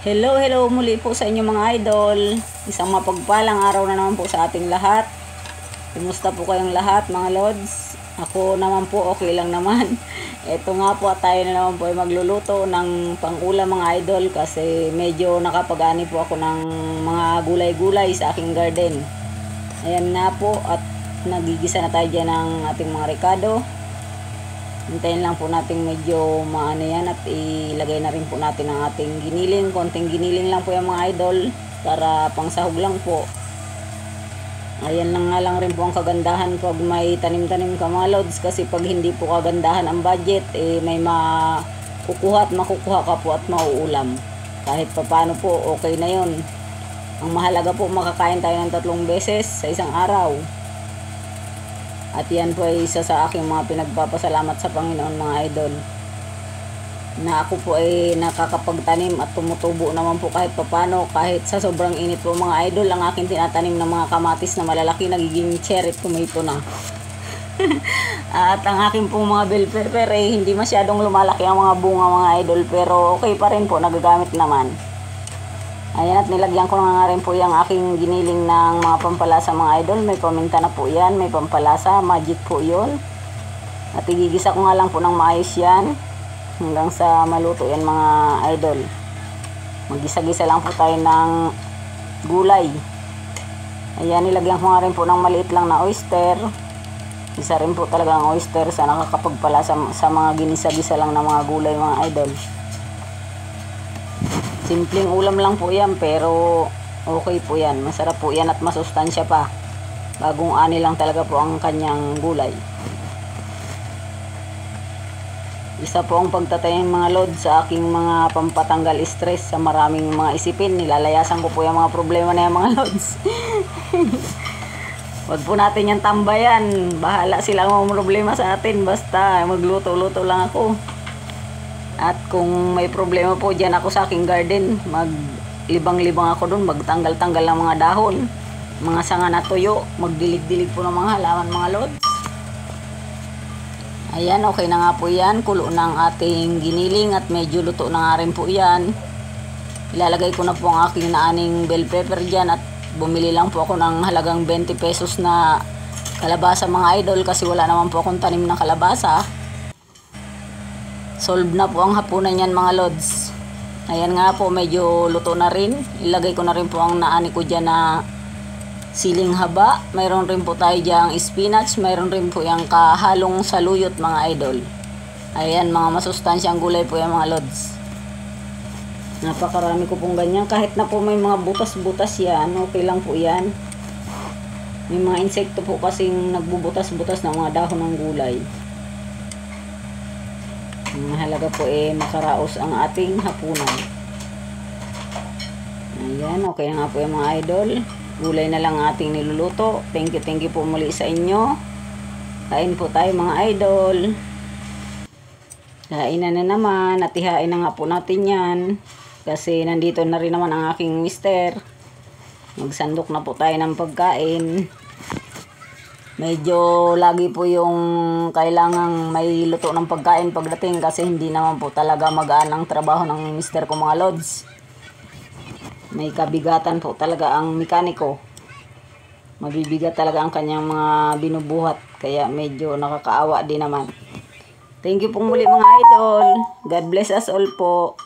Hello, hello muli po sa inyo mga idol. Isang mapagpalang araw na naman po sa ating lahat. Kumusta po kayong lahat mga lods? Ako naman po okay lang naman. Ito nga po tayo na naman po ay magluluto ng pang-ulam mga idol kasi medyo nakapag-ani po ako ng mga gulay-gulay sa aking garden. Ayan na po at nagigisa na tayo dyan ng ating mga rekado. Hintayin lang po natin medyo maano yan at ilagay na rin po natin ang ating giniling. Konting giniling lang po yung mga idol para pang sahog lang po. Ayan lang nga lang rin po ang kagandahan pag may tanim-tanim ka mga lods, kasi pag hindi po kagandahan ang budget may makukuha at makukuha ka po at mauulam. Kahit papano po okay na yun. Ang mahalaga po makakain tayo ng 3 beses sa isang araw. At yan po ay isa sa aking mga pinagpapasalamat sa Panginoon mga idol, na ako po ay nakakapagtanim at tumutubo naman po kahit papano. Kahit sa sobrang init po mga idol, ang aking tinatanim ng mga kamatis na malalaki nagiging cherry tomato na. At ang aking pong mga bell pepper hindi masyadong lumalaki ang mga bunga mga idol, pero okay pa rin po, nagagamit naman. Ayan, at nilagyan ko na nga rin po yung aking giniling ng mga pampalasa mga idol. May paminta na po yan, may pampalasa, magic po yun. At igigisa ko nga lang po ng maayos yan hanggang sa maluto yan mga idol. Magisa-gisa lang po tayo ng gulay. Ayan, nilagyan ko nga rin po ng maliit lang na oyster. Isa rin po talaga ang oyster sa nakakapagpalasa sa mga ginisa-gisa lang na mga gulay mga idol. Simpleng ulam lang po yan, pero okay po yan. Masarap po yan at masustansya pa. Bagong ani lang talaga po ang kanyang gulay. Isa po ang pagtatanim mga lods sa aking mga pampatanggal stress sa maraming mga isipin. Nilalayasan ko po yung mga problema na yung mga lods. Wag po natin yung tambayan. Bahala silang mga problema sa atin. Basta magluto-luto lang ako. At kung may problema po dyan ako sa aking garden, maglibang-libang ako dun, magtanggal-tanggal ng mga dahon, mga sanga na tuyo, magdilig-dilig po ng mga halaman mga lods. Ayan, okay na nga po yan. Kulo ng ating giniling at medyo luto na nga rin po yan. Ilalagay ko na po ang aking naaning bell pepper dyan at bumili lang po ako ng halagang 20 pesos na kalabasa mga idol, kasi wala naman po akong tanim ng kalabasa. Solve na po ang hapunan yan mga lods. Ayan nga po, medyo luto na rin. Ilagay ko na rin po ang naani ko dyan na siling haba. Mayroon rin po tayo dyan spinach. Mayroon rin po yung kahalong saluyot mga idol. Ayan, mga masustansyang gulay po yan mga lods. Napakarami ko pong ganyan. Kahit na po may mga butas-butas yan, okay lang po yan. May mga insekto po kasing nagbubutas-butas ng mga dahon ng gulay. Mahalaga po makaraos ang ating hapunan. Ayan, okay nga po yung mga idol. Gulay na lang ating niluluto. Thank you po muli sa inyo. Kain po tayo mga idol. Kain na naman. At ihain na nga po natin yan. Kasi nandito na rin naman ang aking mister. Magsandok na po tayo ng pagkain. Medyo lagi po yung kailangang may luto ng pagkain pagdating, kasi hindi naman po talaga magaan ang trabaho ng mister ko mga lods. May kabigatan po talaga ang mekaniko. Mabibigat talaga ang kanyang mga binubuhat, kaya medyo nakakaawa din naman. Thank you pong muli mga idol. God bless us all po.